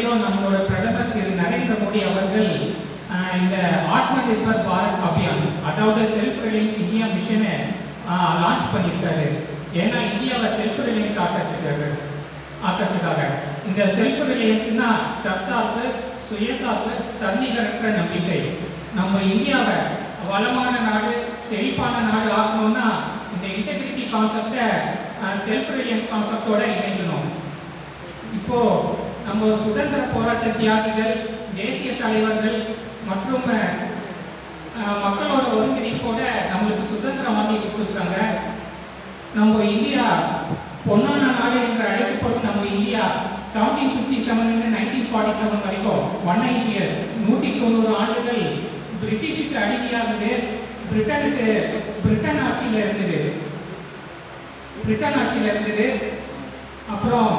தேதியிலும் நம்மளோட பிரதமர் திரு நரேந்திர மோடி அவர்கள் இந்த ஆத்ம நிர்பர் பாரத் அபியான், அதாவது செல்ஃப் ரிலையன்ட் இந்தியா மிஷனை லான்ச் பண்ணியிருக்காரு. ஏன்னா இந்தியாவை செல்ஃப் ரிலையன்ட் ஆக்கிறதுக்காக. இந்த செல்ஃப் ரிலையன்ஸ்னா தற்சார்பு, சுயசார்பு, தன்னிகரற்ற நம்பிக்கை. நம்ம இந்தியாவை வளமான நாடு, செழிப்பான நாடு ஆக்கணும்னா இந்த இன்டெகிரிட்டி கான்செப்டை செல்ஃப் ரிலையன்ஸ் கான்செப்டோட இணைக்கணும். இப்போ நம்ம சுதந்திர போராட்ட தியாகிகள், தேசிய தலைவர்கள் மற்றும் மக்களோட ஒருங்கிணைப்போட நம்மளுக்கு சுதந்திரம் வாங்கி கொடுத்துருக்காங்க. நம்ம இந்தியா பொன்னான நாடு என்று அழைக்கப்படும் நம்ம இந்தியா 1757 1947 வரைக்கும் 190 இயர்ஸ், 190 ஆண்டுகள் பிரிட்டிஷுக்கு அடிமையாகுது. பிரிட்டன் ஆட்சியில் இருந்தது. அப்புறம்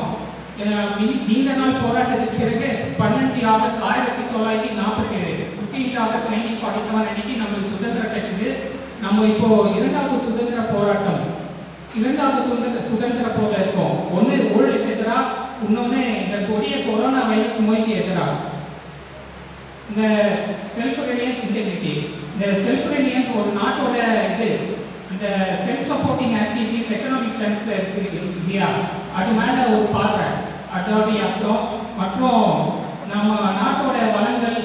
நீண்ட நாள் போராட்டத்துக்கு பிறகு 15 ஆகஸ்ட் 1947, 15 ஆகஸ்ட் 1947 அன்னைக்கு நம்மளுக்கு சுதந்திரம் கிடைச்சது. நம்ம இப்போ இரண்டாவது சுதந்திர போல இருக்கோம். ஒன்று ஊழலுக்கு எதிராக, இன்னொன்று இந்த கொடிய கொரோனா வைரஸ் நோய்க்கு எதிராக. இந்த செல்ஃப் ரிலையன்ஸ் இன்டெகிரிட்டி, இந்த செல்ஃப் ரிலையன்ஸ் ஒரு நாட்டோட இந்த செல்ஃப் சப்போர்ட்டிங் ஆக்டிவிட்டிஸ் எக்கனாமிக் டர்ம்ஸ்ல இருக்குது இல்லையா, அது மேல ஒரு பார்வை, அதாவது அர்த்தம். மற்றும் நம்ம நாட்டோட வளங்கள்,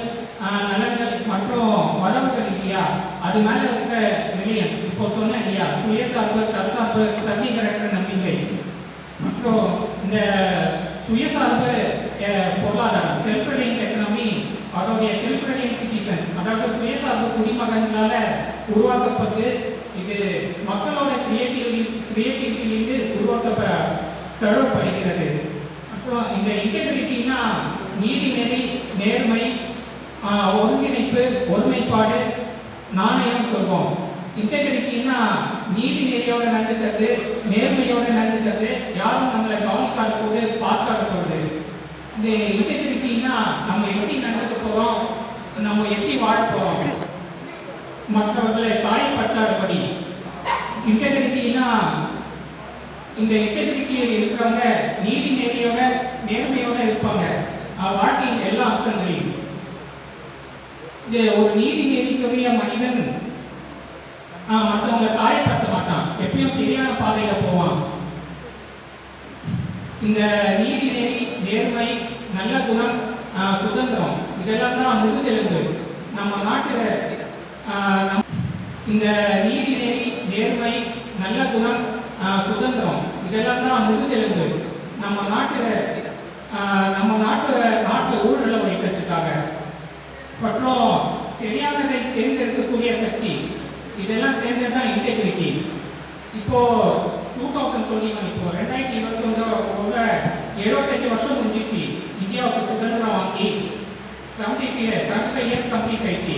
நலன்கள் மற்றும் வரவுகள் இல்லையா, அது மேல இருக்க ரிலையன்ஸ். இப்போ சொன்ன இல்லையா, சுயசார்பு, தற்சார்பு, தன்னிகரற்ற நம்பிக்கை. மற்றும் இந்த சுயசார்பு பொருளாதாரம், செல்ஃப் ரிலையன்ட் எக்கனாமி, அதோடைய செல்ஃப் ரிலையன்ட் சிட்டிசன்ஸ், அதாவது சுயசார்பு குடிமகன்களால உருவாக்கப்பட்டு இது மக்களோட கிரியேட்டிவிட்டியிலிருந்து தழுவப்படுகிறது. அப்புறம் இந்த இன்டெகிரிட்டினா நீதிநெறி, நேர்மை, ஒருங்கிணைப்பு, ஒருமைப்பாடு, நாணயம் சொல்வோம். இன்டெகிரிட்டினா நீதி நெறியோட நடந்துக்கிறது, நேர்மையோட நடந்துக்கிறது, யாரும் நம்மளை கவனிக்காத போது பார்க்காத போகுது. இந்த இன்டெகிரிட்டினா நம்ம எப்படி நடந்துக்க போறோம், நம்ம எப்படி வாழ போறோம், மற்றவர்களை காயப்பட்டாதபடி. இன்டெகிரிட்டினா இந்த இன்டெகிரிட்டியில் இருக்கிறவங்க நீதி நெறியோட நேர்மையோட இருப்பாங்க வாழ்க்கையின் எல்லா அம்சங்களையும். இது ஒரு நீதி நெறிக்குரிய மனிதன் மற்றவங்களை காயப்படுத்த மாட்டான், எப்பயும் சரியான பாதையில போவான். இந்த நீதி நெறி, நேர்மை, நல்ல குணம், சுதந்திரம், இதெல்லாம் தான் முதுகெலும்பு நம்ம நாட்டு. இந்த நீதி நெறி, நேர்மை, நல்ல குணம், சுதந்திரம், இதெல்லாம் தான் முதுகெலும்பு நம்ம நாட்டு ஊழலை வைக்கிறதுக்காக. மற்றும் சரியானதை தேர்ந்தெடுக்கக்கூடிய சக்தி, இதெல்லாம் சேர்ந்ததுதான் இன்டெகிரிட்டி. இப்போ 2021, இப்போ 2021 75 வருஷம் முடிஞ்சிச்சு. இந்தியாவுக்கு சுதந்திரம் வாங்கி 75 இயர்ஸ் கம்ப்ளீட் ஆயிடுச்சு.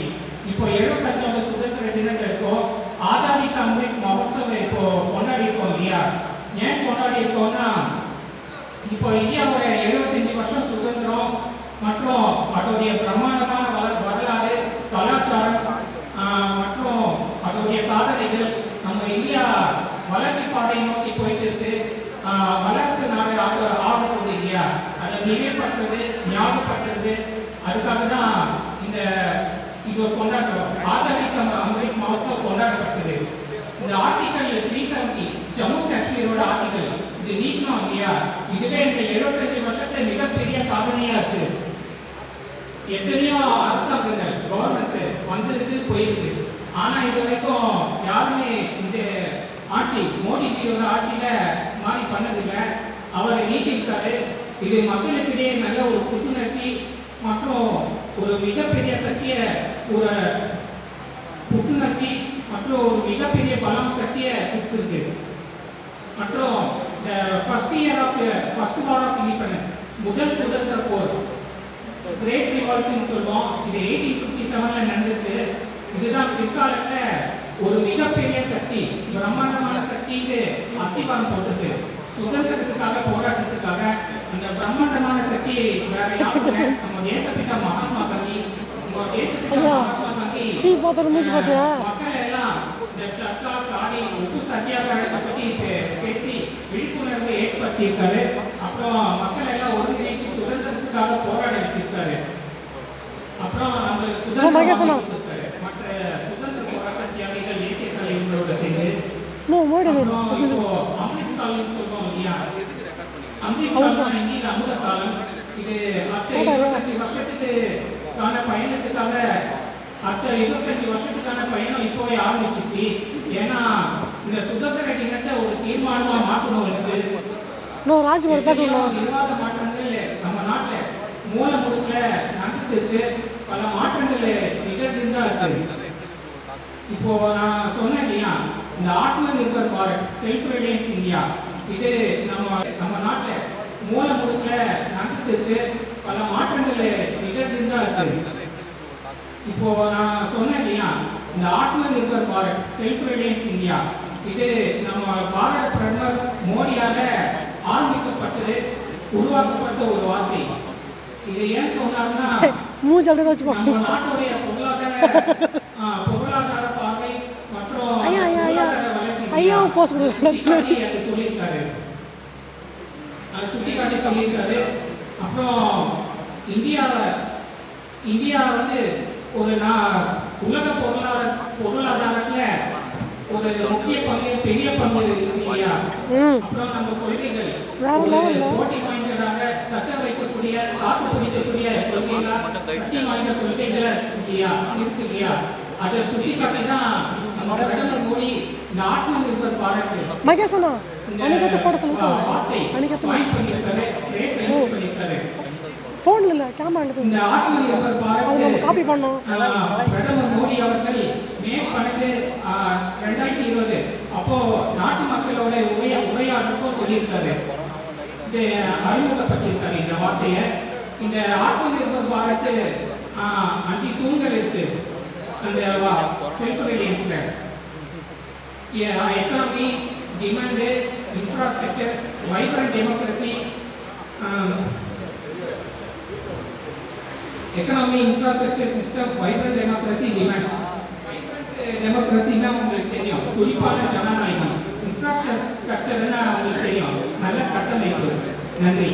இப்போ 75வது சுதந்திர தினத்தில் இருக்கோம். ஆசாதி கா அமிர்த் மஹோத்சவ் இப்போ கொண்டாடி இருக்கோம் இல்லையா. ஏன் கொண்டாடி இருக்கோம்னா, இப்போ இந்தியாவோட 75 வருஷம் சுதந்திரம் மற்றும் அதோடைய பிரம்மாண்டமான வரலாறு, கலாச்சாரம் மற்றும் அதோடைய சாதனைகள், நம்ம இந்தியா வளர்ச்சி பாதையை நோக்கி போயிட்டு இருக்கு. வளர்ச்சி நாடு ஆகப்படுது இல்லையா, அதை நினைவுபடுத்துறது, ஞாபகப்படுத்துறது, அதுக்காக தான் இது கொண்டாடுறோம். ஆசாதி கா அமிர்த் மஹோத்சவ் கொண்டாடப்பட்டது. இந்த ஆர்டிகல் 370 ஜம்மு காஷ்மீரோட ஆர்டிகல், இது நீக்கணும் இல்லையா. இதுவே இந்த 75 வருஷத்துல மிகப்பெரிய சாதனையா இருக்கு. எத்தனையோ அரசாங்கங்கள், கவர்மெண்ட்ஸ் வந்திருக்கு, போயிருக்கு. ஆனா இது வரைக்கும் யாருமே இந்த ஆட்சி, மோடிஜியோட ஆட்சியில மாறி பண்ணதில்லை. அவரை நீக்கியிருக்காரு. இது மக்களுக்கிடையே நல்ல ஒரு புத்துணர்ச்சி மற்றும் ஒரு மிகப்பெரிய சக்தியை, ஒரு புத்துணர்ச்சி மற்றும் ஒரு மிகப்பெரிய பலம் சக்தியை கொடுத்துருக்கு. மற்றும் ஃபர்ஸ்ட் வார் ஆஃப் இண்டிபெண்டன்ஸ், முதல் சுதந்திர போர், கிரேட் ரிவால்ட்னு சொல்லுவோம். இது 1857 நடந்துச்சு. இதுதான் பிற்காலத்தில் ஒரு மிகப்பெரிய சக்தி, பிரம்மாண்டமான சக்திக்கு அஸ்திவாரம் போட்டிருக்கு. சுதந்திரத்துக்காக போராட்டத்துக்காக அந்த பிரம்மாண்டமான சக்தி வேற யாரும் இல்லை, நம்ம தேசப்பிதா மகாத்மா காந்தி. தேசப்பிதா மகாத்மா காந்தி மக்கள் எல்லாம் இந்த சர்க்கா, காடி, உப்பு சத்தியாகிரகத்தை பற்றி பேசி விழிப்புணர்வை ஏற்படுத்தியிருக்காரு. அப்புறம் மக்கள் எல்லாம் ஒருங்கிணைச்சு சுதந்திரத்துக்காக போராட பண்ணியிருக்காரு. அப்புறம் நம்ம கொடுத்தாரு. மற்ற சுதந்திர போராட்ட தியாகிகள் தேசிய தலைவர்களோட சேர்ந்து அப்புறம் இப்போ அம்ரித் காலம் சொல்றோம் இல்லையா, அம்ரித் காலம் இந்திய அமுத காலம். இது மற்ற 25 வருஷத்துக்கான பயணத்துக்காக அடுத்த 25 வருஷத்துக்கான பயணம் இப்போவே ஆரம்பிச்சிச்சு. ஏன்னா இந்த சுதந்திர தினத்தை ஒரு தீர்மானமா மாற்றணும். நிர்வாக மாற்றங்கள் நம்ம நாட்டில் மூல முடுக்கல நடந்துட்டு பல மாற்றங்கள் நிகழ்ந்துதான் இருக்கு. இப்போ நான் சொன்னேன் இல்லையா, இந்த ஆத்ம Nirbhar Bharat self Reliance India, இது நம்ம நாட்டில் மூல முடுக்கல நடந்துட்டு பல மாற்றங்கள் நிகழ்ந்துதான் இருக்கு. இப்போ நான் சொன்னேன் இல்லையா, இந்த ஆத்ம Nirbhar Bharat self Reliance India, இது நம்ம பாரத பிரதமர் மோடியால ஆரம்பிக்கப்பட்டது, உருவாக்கப்பட்ட ஒரு வார்த்தை. இது ஏன் சொன்னாங்கன்னா நம்ம நாட்டுடைய பொருளாதார பார்வை மற்றும் சொல்லியிருக்காரு, சுட்டிக்காட்டி சொல்லியிருக்காரு. அப்புறம் இந்தியா வந்து ஒரு உலக பொருளாதாரத்துல ஒரு முக்கிய பங்கு, பெரிய பங்கு இருக்கு இல்லையா. அப்புறம் நம்ம கொள்கைகள் போட்டி வாய்ந்ததாக தக்க வைக்கக்கூடிய, காத்து பிடிக்கக்கூடிய கொள்கைகள், சக்தி வாய்ந்த கொள்கைகள் இல்லையா இருக்கு இல்லையா. அதை சுட்டி காட்டி தான் நம்ம பிரதமர் மோடி இந்த ஆத்ம நிர்பர் பாரத் வார்த்தை வாய்ப்பு பண்ணியிருக்காரு, பண்ணியிருக்காரு. ஃபோன்ல இல்ல கேமரா எடுத்து இந்த ஆத்ம நிர்பர் பாரத் காப்பி பண்ணோம். பிரதமர் மோடி அவர்கள் மே 12, 2020 அப்போ நாட்டு மக்களோட உரையாடுறப்போ சொல்லியிருக்காரு, இது அறிமுகப்பட்டிருக்காரு இந்த வார்த்தையை. இந்த ஆத்ம நிர்பர் பாரத் 5 தூண்கள் இருக்கு அந்த செல்ஃப் ரிலையன்ஸ்ல. Economy, demand, infrastructure, vibrant democracy. Economy, infrastructure, system, vibrant democracy, demand. Vibrant டெமோக்ரஸின்னா உங்களுக்கு தெரியும், குறிப்பான ஜனநாயகம். இன்ஃப்ராஸ்ட்ரக்சர்னா உங்களுக்கு தெரியும், நல்ல கட்டமைப்பு. நன்றி.